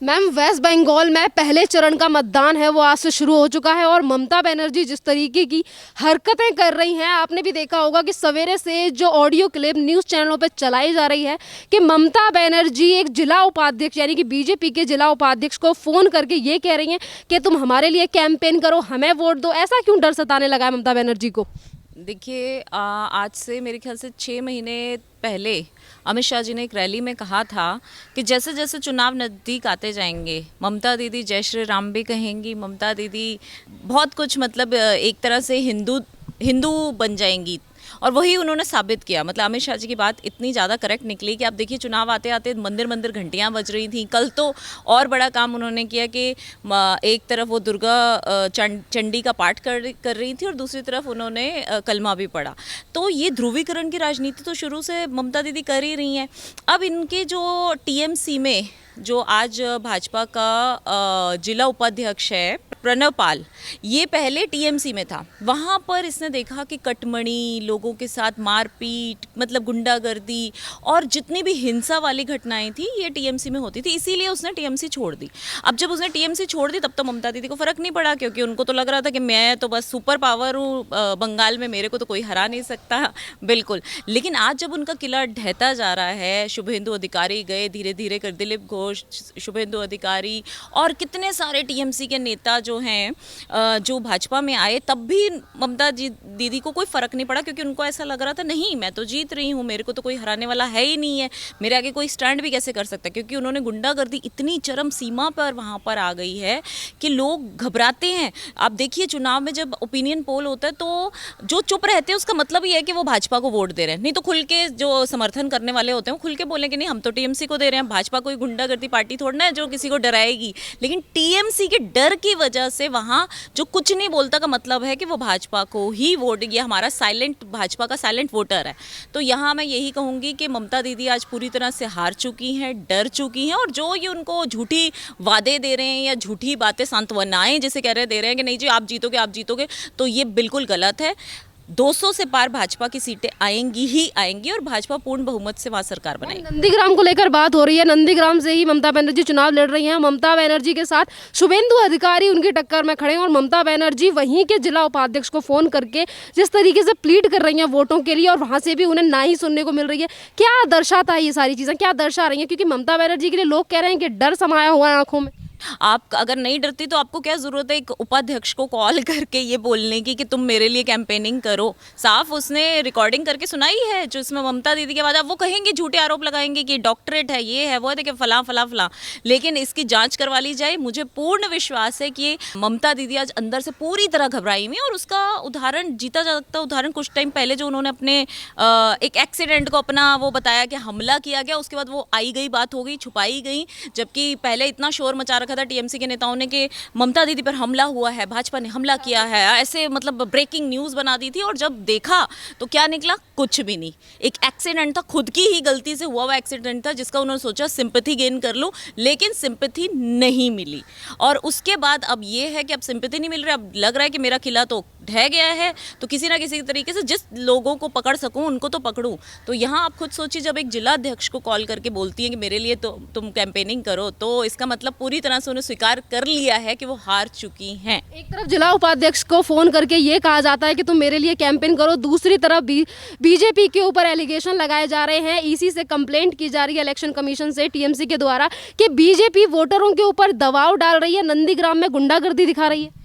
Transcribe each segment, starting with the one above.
Ma'am, waste Bengal में पहले चरण का मतदान है वो आज से शुरू हो चुका है और ममता बनर्जी जिस तरीके की हरकतें कर रही हैं, आपने भी देखा होगा कि सवेरे से जो ऑडियो क्लिप न्यूज़ चैनलों पर चलाई जा रही है कि ममता बनर्जी एक जिला उपाध्यक्ष यानी कि बीजेपी के जिला उपाध्यक्ष को फ़ोन करके ये कह रही हैं कि तुम हमारे लिए कैंपेन करो, हमें वोट दो। ऐसा क्यों डर सताने लगा है ममता बनर्जी को? देखिए, आज से मेरे ख्याल से 6 महीने पहले अमित शाह जी ने एक रैली में कहा था कि जैसे जैसे चुनाव नज़दीक आते जाएंगे ममता दीदी जय श्री राम भी कहेंगी, ममता दीदी बहुत कुछ मतलब एक तरह से हिंदू हिंदू बन जाएंगी। और वही उन्होंने साबित किया। मतलब अमित शाह जी की बात इतनी ज़्यादा करेक्ट निकली कि आप देखिए चुनाव आते आते मंदिर मंदिर घंटियाँ बज रही थी। कल तो और बड़ा काम उन्होंने किया कि एक तरफ वो दुर्गा चंडी का पाठ कर रही थी और दूसरी तरफ उन्होंने कलमा भी पढ़ा। तो ये ध्रुवीकरण की राजनीति तो शुरू से ममता दीदी कर ही रही हैं। अब इनके जो टीएमसी में जो आज भाजपा का जिला उपाध्यक्ष है प्रणव पाल, ये पहले टीएमसी में था। वहाँ पर इसने देखा कि कटमणी, लोगों के साथ मारपीट, मतलब गुंडागर्दी और जितनी भी हिंसा वाली घटनाएं थी ये टीएमसी में होती थी, इसीलिए उसने टीएमसी छोड़ दी। अब जब उसने टीएमसी छोड़ दी तब तो ममता दीदी को फ़र्क नहीं पड़ा, क्योंकि उनको तो लग रहा था कि मैं तो बस सुपर पावर हूँ बंगाल में, मेरे को तो कोई हरा नहीं सकता। बिल्कुल। लेकिन आज जब उनका किला ढहता जा रहा है, शुभेंदु अधिकारी गए धीरे धीरे कर, दिलीप घोष, शुभेंदु अधिकारी और कितने सारे टीएमसी के नेता जो हैं जो भाजपा में आए, तब भी ममता जी दीदी को कोई फ़र्क नहीं पड़ा, क्योंकि उनको ऐसा लग रहा था नहीं मैं तो जीत रही हूँ, मेरे को तो कोई हराने वाला है ही नहीं है, मेरे आगे कोई स्टैंड भी कैसे कर सकता है। क्योंकि उन्होंने गुंडागर्दी इतनी चरम सीमा पर वहाँ पर आ गई है कि लोग घबराते हैं। आप देखिए चुनाव में जब ओपिनियन पोल होता है तो जो चुप रहते हैं उसका मतलब ही है कि वो भाजपा को वोट दे रहे हैं। नहीं तो खुल के जो समर्थन करने वाले होते हैं वो खुल के बोलेंगे नहीं हम तो टीएमसी को दे रहे हैं, भाजपा कोई गुंडागर्दी पार्टी थोड़ा है जो किसी को डराएगी। लेकिन टीएमसी के डर की वजह से वहाँ जो कुछ नहीं बोलता का मतलब है कि वो भाजपा को ही वोट, ये हमारा साइलेंट, भाजपा का साइलेंट वोटर है। तो यहाँ मैं यही कहूँगी कि ममता दीदी आज पूरी तरह से हार चुकी हैं, डर चुकी हैं, और जो ये उनको झूठी वादे दे रहे हैं या झूठी बातें, सांत्वनाएं जैसे कह रहे दे रहे हैं कि नहीं जी आप जीतोगे आप जीतोगे, तो ये बिल्कुल गलत है। 200 से पार भाजपा की सीटें आएंगी ही आएंगी और भाजपा पूर्ण बहुमत से वहाँ सरकार बनाएगी। नंदीग्राम को लेकर बात हो रही है, नंदीग्राम से ही ममता बनर्जी चुनाव लड़ रही हैं। ममता बनर्जी के साथ शुभेंदु अधिकारी उनकी टक्कर में खड़े हैं और ममता बनर्जी वहीं के जिला उपाध्यक्ष को फोन करके जिस तरीके से प्लीड कर रही हैं वोटों के लिए, और वहां से भी उन्हें ना ही सुनने को मिल रही है। क्या दर्शाता है ये सारी चीजें, क्या दर्शा रही है? क्योंकि ममता बनर्जी के लिए लोग कह रहे हैं कि डर समाया हुआ है आंखों में। आप अगर नहीं डरती तो आपको क्या ज़रूरत है एक उपाध्यक्ष को कॉल करके ये बोलने की कि तुम मेरे लिए कैंपेनिंग करो। साफ उसने रिकॉर्डिंग करके सुनाई है जो इसमें ममता दीदी के बाद अब वो कहेंगे, झूठे आरोप लगाएंगे कि डॉक्टरेट है, ये है, वो है, देखिए फला फला फला। लेकिन इसकी जांच करवा ली जाए। मुझे पूर्ण विश्वास है कि ममता दीदी आज अंदर से पूरी तरह घबराई हुई, और उसका उदाहरण, जीता जागता उदाहरण, कुछ टाइम पहले जो उन्होंने अपने एक एक्सीडेंट को अपना वो बताया कि हमला किया गया, उसके बाद वो आई गई बात हो गई, छुपाई गई। जबकि पहले इतना शोर मचा रखा था टीएमसी के नेताओं ने कि ममता दीदी पर हमला हुआ है, भाजपा ने हमला किया है, ऐसे मतलब ब्रेकिंग न्यूज़ बना दी थी। और जब देखा तो क्या निकला? कुछ भी नहीं। एक एक्सीडेंट था, खुद की ही गलती से हुआ एक्सीडेंट था, जिसका उन्होंने सोचा सिंपैथी गेन कर लो, लेकिन सिंपैथी नहीं मिली। और उसके बाद अब ये है कि अब सिंपैथी नहीं मिल रही, अब लग रहा है कि मेरा किला तो ढह गया है, तो किसी ना किसी तरीके से जिस लोगों को पकड़ सकूं उनको तो पकड़ूं। तो यहाँ आप खुद सोचिए, जब एक जिला अध्यक्ष को कॉल करके बोलती है कि मेरे लिए तो तुम कैंपेनिंग करो, तो इसका मतलब पूरी तरह से उन्हें स्वीकार कर लिया है कि वो हार चुकी हैं। एक तरफ जिला उपाध्यक्ष को फोन करके ये कहा जाता है कि तुम मेरे लिए कैंपेन करो, दूसरी तरफ बीजेपी के ऊपर एलिगेशन लगाए जा रहे हैं, ईसी से कंप्लेंट की जा रही है, इलेक्शन कमीशन से टीएमसी के द्वारा, कि बीजेपी वोटरों के ऊपर दबाव डाल रही है, नंदीग्राम में गुंडागर्दी दिखा रही है।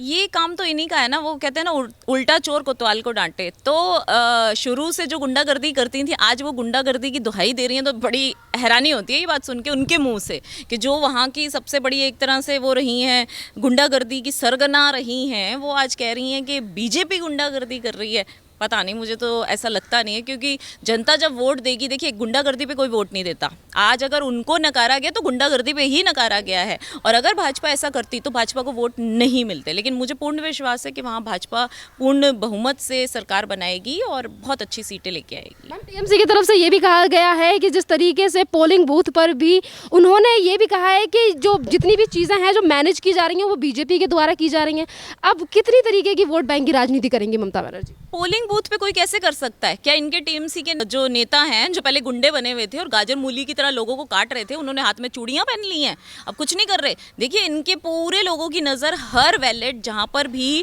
ये काम तो इन्हीं का है ना, वो कहते हैं ना उल्टा चोर कोतवाल को डांटे। तो शुरू से जो गुंडागर्दी करती थी, आज वो गुंडागर्दी की दुहाई दे रही हैं, तो बड़ी हैरानी होती है ये बात सुन के उनके मुंह से कि जो वहाँ की सबसे बड़ी एक तरह से वो रही हैं, गुंडागर्दी की सरगना रही हैं, वो आज कह रही हैं कि बीजेपी गुंडागर्दी कर रही है। पता नहीं, मुझे तो ऐसा लगता नहीं है, क्योंकि जनता जब वोट देगी, देखिए गुंडागर्दी पे कोई वोट नहीं देता। आज अगर उनको नकारा गया तो गुंडागर्दी पे ही नकारा गया है, और अगर भाजपा ऐसा करती तो भाजपा को वोट नहीं मिलते। लेकिन मुझे पूर्ण विश्वास है कि वहाँ भाजपा पूर्ण बहुमत से सरकार बनाएगी और बहुत अच्छी सीटें लेके आएगी। टीएमसी की तरफ से ये भी कहा गया है कि जिस तरीके से पोलिंग बूथ पर भी उन्होंने ये भी कहा है कि जो जितनी भी चीज़ें हैं जो मैनेज की जा रही हैं वो बीजेपी के द्वारा की जा रही हैं। अब कितनी तरीके की वोट बैंक की राजनीति करेंगी ममता बनर्जी? पोलिंग बूथ पे कोई कैसे कर सकता है? क्या इनके टीएमसी के जो नेता हैं, जो पहले गुंडे बने हुए थे और गाजर मूली की तरह लोगों को काट रहे थे, उन्होंने हाथ में चूड़ियां पहन ली हैं, अब कुछ नहीं कर रहे? देखिए, इनके पूरे लोगों की नज़र हर बैलेट जहाँ पर भी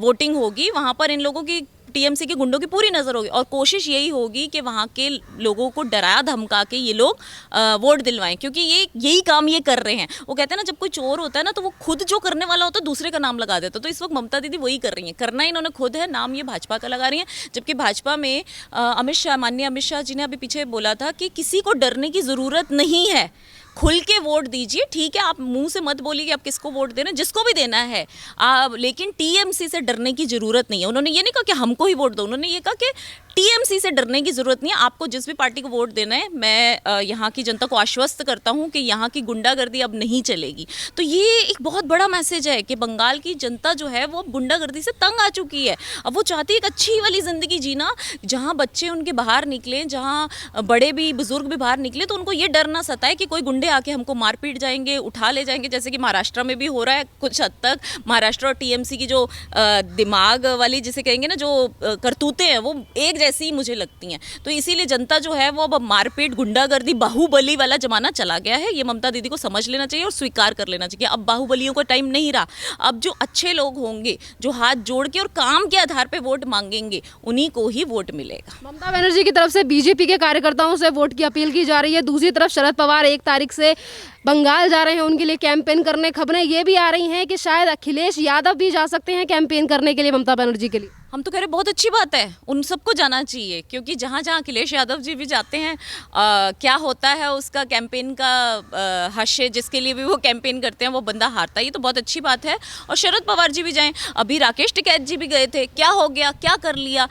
वोटिंग होगी वहाँ पर इन लोगों की, टीएमसी के गुंडों की पूरी नज़र होगी और कोशिश यही होगी कि वहाँ के लोगों को डराया धमका के ये लोग वोट दिलवाएं, क्योंकि ये यही काम ये कर रहे हैं। वो कहते हैं ना, जब कोई चोर होता है ना तो वो खुद जो करने वाला होता है दूसरे का नाम लगा देता है। तो इस वक्त ममता दीदी वही कर रही हैं, करना इन्होंने खुद है, नाम ये भाजपा का लगा रही हैं। जबकि भाजपा में अमित शाह, माननीय अमित शाह जी ने अभी पीछे बोला था कि किसी को डरने की ज़रूरत नहीं है, खुल के वोट दीजिए। ठीक है, आप मुंह से मत बोलिए कि आप किसको वोट देना, जिसको भी देना है, लेकिन टीएमसी से डरने की ज़रूरत नहीं है। उन्होंने ये नहीं कहा कि हमको ही वोट दो, उन्होंने ये कहा कि टीएमसी से डरने की ज़रूरत नहीं है, आपको जिस भी पार्टी को वोट देना है। मैं यहाँ की जनता को आश्वस्त करता हूँ कि यहाँ की गुंडागर्दी अब नहीं चलेगी। तो ये एक बहुत बड़ा मैसेज है कि बंगाल की जनता जो है वो अब गुंडागर्दी से तंग आ चुकी है। अब वो चाहती है एक अच्छी वाली ज़िंदगी जीना, जहाँ बच्चे उनके बाहर निकलें, जहाँ बड़े भी बुजुर्ग भी बाहर निकले, तो उनको ये डर ना सताए कि कोई गुंडे आके हमको मार पीट जाएंगे, उठा ले जाएंगे, जैसे कि महाराष्ट्र में भी हो रहा है कुछ हद तक। महाराष्ट्र और टीएमसी की जो दिमाग वाली जिसे कहेंगे ना, जो करतूतें हैं, वो एक जैसी मुझे लगती हैं। तो इसीलिए जनता जो है वो अब मारपीट, गुंडागर्दी, बाहुबली वाला जमाना चला गया है। ये ममता दीदी को समझ लेना चाहिए और स्वीकार कर लेना चाहिए। अब बाहुबलियों का टाइम नहीं रहा। अब जो अच्छे लोग होंगे, जो हाथ जोड़ के और काम के आधार पे वोट मांगेंगे, उन्हीं को ही वोट मिलेगा। ममता बनर्जी की तरफ से बीजेपी के कार्यकर्ताओं से वोट की अपील की जा रही है। दूसरी तरफ शरद पवार 1 तारीख से बंगाल जा रहे हैं, उनके लिए कैंपेन करने। खबरें ये भी आ रही हैं कि शायद अखिलेश यादव भी जा सकते हैं कैंपेन करने के लिए ममता बनर्जी के लिए। हम तो कह रहे बहुत अच्छी बात है, उन सबको जाना चाहिए, क्योंकि जहाँ जहाँ अखिलेश यादव जी भी जाते हैं, क्या होता है उसका कैंपेन का हाशिए, जिसके लिए भी वो कैंपेन करते हैं वो बंदा हारता है। ये तो बहुत अच्छी बात है। और शरद पवार जी भी जाएं। अभी राकेश टिकैत जी भी गए थे, क्या हो गया, क्या कर लिया?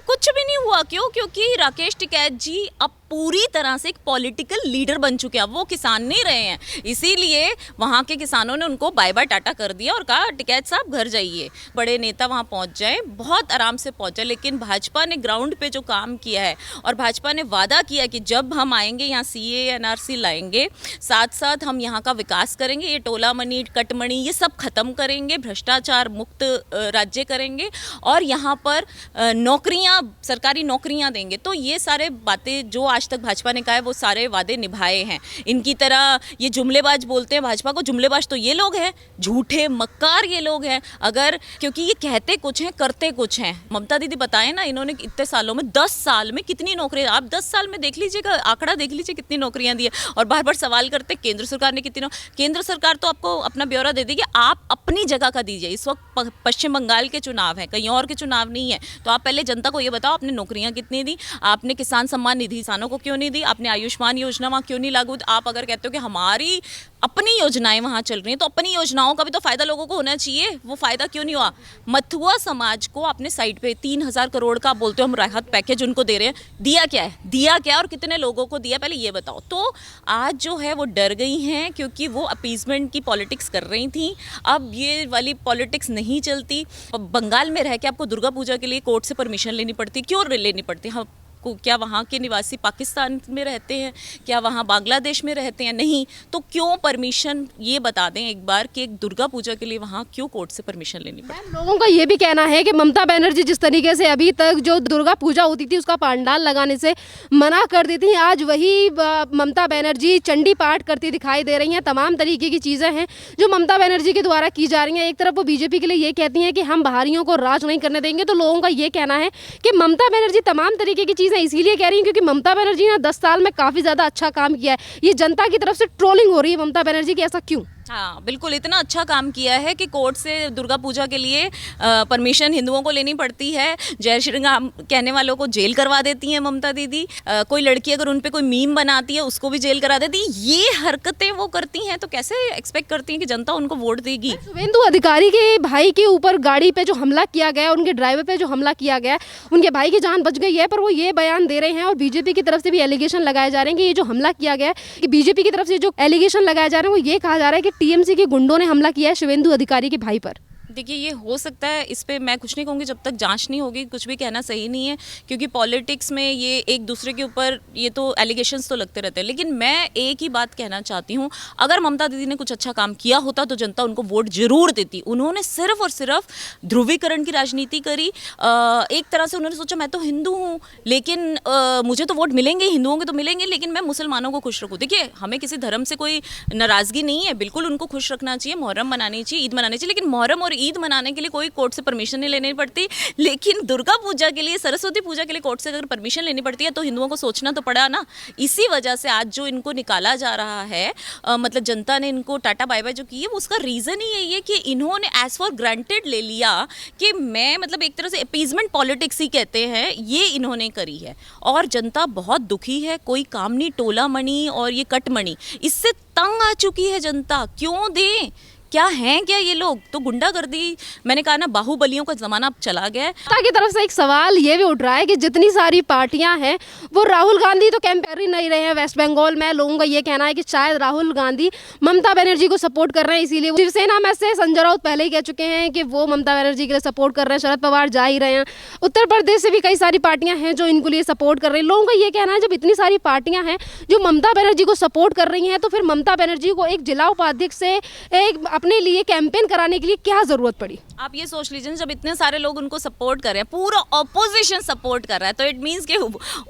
कुछ भी नहीं हुआ। क्यों? क्योंकि राकेश टिकैत जी अब पूरी तरह से एक पॉलिटिकल लीडर बन चुके हैं। अब वो किसान नहीं रहे हैं, इसीलिए वहाँ के किसानों ने उनको बाय बाय टाटा कर दिया और कहा टिकैत साहब घर जाइए। बड़े नेता वहाँ पहुँच जाएं, बहुत आराम से पहुँचा। लेकिन भाजपा ने ग्राउंड पे जो काम किया है, और भाजपा ने वादा किया कि जब हम आएंगे यहाँ सीए एनआरसी लाएंगे, साथ साथ हम यहाँ का विकास करेंगे, ये टोला मनी कटमणी ये सब खत्म करेंगे, भ्रष्टाचार मुक्त राज्य करेंगे, और यहाँ पर नौकरियाँ, सरकारी नौकरियाँ देंगे। तो ये सारे बातें जो आज तक भाजपा ने कहा है वो सारे वादे निभाए हैं। इनकी तरह ये जुमलेबाज बोलते हैं भाजपा को, जुमलेबाज तो ये लोग हैं, झूठे मक्कार ये लोग हैं। अगर क्योंकि ये कहते कुछ हैं करते कुछ हैं। ममता दीदी बताएं ना, इन्होंने इतने सालों में 10 साल में कितनी नौकरियां, आप 10 साल में देख लीजिएगा, आंकड़ा देख लीजिए कितनी नौकरियां दी है। और बार बार सवाल करते केंद्र सरकार ने कितनी केंद्र सरकार तो आपको अपना ब्यौरा दे देगी, आप अपनी जगह का दीजिए। इस वक्त पश्चिम बंगाल के चुनाव है, कहीं और के चुनाव नहीं है। तो आप पहले जनता को ये बताओ आपने नौकरियां कितनी दी, आपने किसान सम्मान निधि किसानों को क्यों नहीं दी, आपने आयुष्मान योजना वहाँ क्यों नहीं लागू। आप अगर कहते हो कि हमारी अपनी योजनाएं वहाँ चल रही हैं, तो अपनी योजनाओं का भी तो फायदा लोगों को होना चाहिए। वो फायदा क्यों नहीं हुआ? मथुआ समाज को आपने साइड पे 3000 करोड़ का बोलते हो हम राहत पैकेज उनको दे रहे हैं, दिया क्या है? दिया क्या और कितने लोगों को दिया, पहले ये बताओ। तो आज जो है वो डर गई हैं, क्योंकि वो अपीजमेंट की पॉलिटिक्स कर रही थी। अब ये वाली पॉलिटिक्स नहीं चलती। बंगाल में रह के आपको दुर्गा पूजा के लिए कोर्ट से परमिशन लेनी पड़ती, क्यों लेनी पड़ती? हम क्या वहाँ के निवासी पाकिस्तान में रहते हैं, क्या वहाँ बांग्लादेश में रहते हैं? नहीं। तो क्यों परमिशन, ये बता दें एक बार कि एक दुर्गा पूजा के लिए वहाँ क्यों कोर्ट से परमिशन लेनी पड़ती? लोगों का ये भी कहना है कि ममता बनर्जी जिस तरीके से अभी तक जो दुर्गा पूजा होती थी उसका पंडाल लगाने से मना कर दी थी, आज वही ममता बनर्जी चंडी पाठ करती दिखाई दे रही हैं। तमाम तरीके की चीज़ें हैं जो ममता बनर्जी के द्वारा की जा रही हैं। एक तरफ वो बीजेपी के लिए ये कहती हैं कि हम बाहरियों को राज नहीं करने देंगे, तो लोगों का ये कहना है कि ममता बनर्जी तमाम तरीके की चीज़ें इसीलिए कह रही हैं क्योंकि ममता बनर्जी ने 10 साल में काफ़ी ज़्यादा अच्छा काम किया है। ये जनता की तरफ से ट्रोलिंग हो रही है ममता बनर्जी की, ऐसा क्यों? हाँ बिल्कुल, इतना अच्छा काम किया है कि कोर्ट से दुर्गा पूजा के लिए परमिशन हिंदुओं को लेनी पड़ती है। जय श्री राम कहने वालों को जेल करवा देती हैं ममता दीदी। कोई लड़की अगर उन पे कोई मीम बनाती है उसको भी जेल करा देती है। ये हरकतें वो करती हैं, तो कैसे एक्सपेक्ट करती हैं कि जनता उनको वोट देगी? शुभेंदु अधिकारी के भाई के ऊपर गाड़ी पे जो हमला किया गया, उनके ड्राइवर पे जो हमला किया गया, उनके भाई की जान बच गई है, पर वो ये बयान दे रहे हैं और बीजेपी की तरफ से भी एलिगेशन लगाए जा रहे हैं कि ये जो हमला किया गया है, कि बीजेपी की तरफ से जो एलिगेशन लगाए जा रहे हैं वो ये कहा जा रहा है कि टीएमसी के गुंडों ने हमला किया है शुभेंदु अधिकारी के भाई पर। देखिए ये हो सकता है, इस पे मैं कुछ नहीं कहूँगी जब तक जांच नहीं होगी, कुछ भी कहना सही नहीं है, क्योंकि पॉलिटिक्स में ये एक दूसरे के ऊपर ये तो एलिगेशंस तो लगते रहते हैं। लेकिन मैं एक ही बात कहना चाहती हूँ, अगर ममता दीदी ने कुछ अच्छा काम किया होता तो जनता उनको वोट जरूर देती। उन्होंने सिर्फ और सिर्फ ध्रुवीकरण की राजनीति करी। एक तरह से उन्होंने सोचा मैं तो हिंदू हूँ, लेकिन मुझे तो वोट मिलेंगे, हिंदुओं के तो मिलेंगे, लेकिन मैं मुसलमानों को खुश रखूँ। देखिए हमें किसी धर्म से कोई नाराज़गी नहीं है, बिल्कुल उनको खुश रखना चाहिए, मुहर्रम मनानी चाहिए, ईद मनानी चाहिए, लेकिन मुहर्रम और ईद मनाने के लिए कोई कोर्ट से परमिशन नहीं लेनी पड़ती। लेकिन दुर्गा पूजा के लिए, सरस्वती पूजा के लिए कोर्ट से अगर परमिशन लेनी पड़ती है तो हिंदुओं को सोचना तो पड़ा ना। इसी वजह से आज जो इनको निकाला जा रहा है, मतलब जनता ने इनको टाटा बाय बाय जो की है, उसका रीज़न ही यही है कि इन्होंने एज फॉर ग्रांटेड ले लिया कि मैं, मतलब एक तरह से अपीजमेंट पॉलिटिक्स ही कहते हैं, ये इन्होंने करी है। और जनता बहुत दुखी है, कोई काम नहीं, टोला मणि और ये कट मणि, इससे तंग आ चुकी है जनता। क्यों दें, क्या हैं क्या ये लोग, तो गुंडागर्दी, मैंने कहा ना बाहुबलियों का ज़माना अब चला गया है। जनता की तरफ से एक सवाल ये भी उठ रहा है कि जितनी सारी पार्टियां हैं वो राहुल गांधी तो कैंप कर ही नहीं रहे हैं वेस्ट बंगाल में। लोगों का ये कहना है कि शायद राहुल गांधी ममता बनर्जी को सपोर्ट कर रहे हैं, इसीलिए शिवसेना में से संजय राउत पहले ही कह चुके हैं कि वो ममता बनर्जी के लिए सपोर्ट कर रहे हैं, शरद पवार जा ही रहे हैं। उत्तर प्रदेश से भी कई सारी पार्टियां हैं जो इनको लिए सपोर्ट कर रही हैं। लोगों का ये कहना है जब इतनी सारी पार्टियां हैं जो ममता बनर्जी को सपोर्ट कर रही हैं, तो फिर ममता बनर्जी को एक जिला उपाध्यक्ष से एक अपने लिए कैंपेन कराने के लिए क्या जरूरत पड़ी? आप ये सोच लीजिए, जब इतने सारे लोग उनको सपोर्ट कर रहे हैं, पूरा ऑपोजिशन सपोर्ट कर रहा है, तो इट मीन्स कि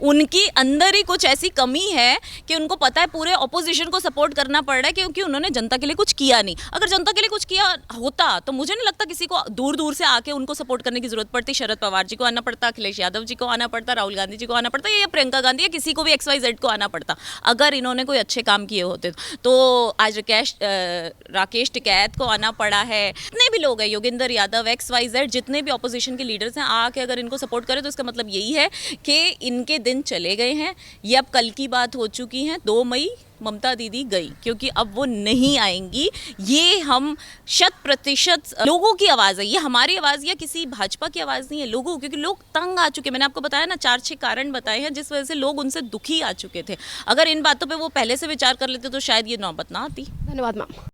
उनकी अंदर ही कुछ ऐसी कमी है कि उनको पता है पूरे ऑपोजिशन को सपोर्ट करना पड़ रहा है, क्योंकि उन्होंने जनता के लिए कुछ किया नहीं। अगर जनता के लिए कुछ किया होता तो मुझे नहीं लगता किसी को दूर दूर से आके उनको सपोर्ट करने की जरूरत पड़ती। शरद पवार जी को आना पड़ता, अखिलेश यादव जी को आना पड़ता, राहुल गांधी जी को आना पड़ता, या प्रियंका गांधी या किसी को भी XYZ को आना पड़ता, अगर इन्होंने कोई अच्छे काम किए होते। तो आज राकेश टिकैत को आना पड़ा है, जितने भी लोग हैं, योगेंद्र यादव, XYZ, जितने भी ऑपोजिशन के लीडर्स हैं, आके अगर इनको सपोर्ट करें तो इसका मतलब यही है कि इनके दिन चले गए हैं। ये अब कल की बात हो चुकी है, 2 मई ममता दीदी गई, क्योंकि अब वो नहीं आएंगी। ये हम 100% लोगों की आवाज़ है, ये हमारी आवाज़ या किसी भाजपा की आवाज़ नहीं है, लोगों, क्योंकि लोग तंग आ चुके। मैंने आपको बताया ना, 4-6 कारण बताए हैं जिस वजह से लोग उनसे दुखी आ चुके थे। अगर इन बातों पे वो पहले से विचार कर लेते तो शायद ये नौबत ना आती। धन्यवाद मैम।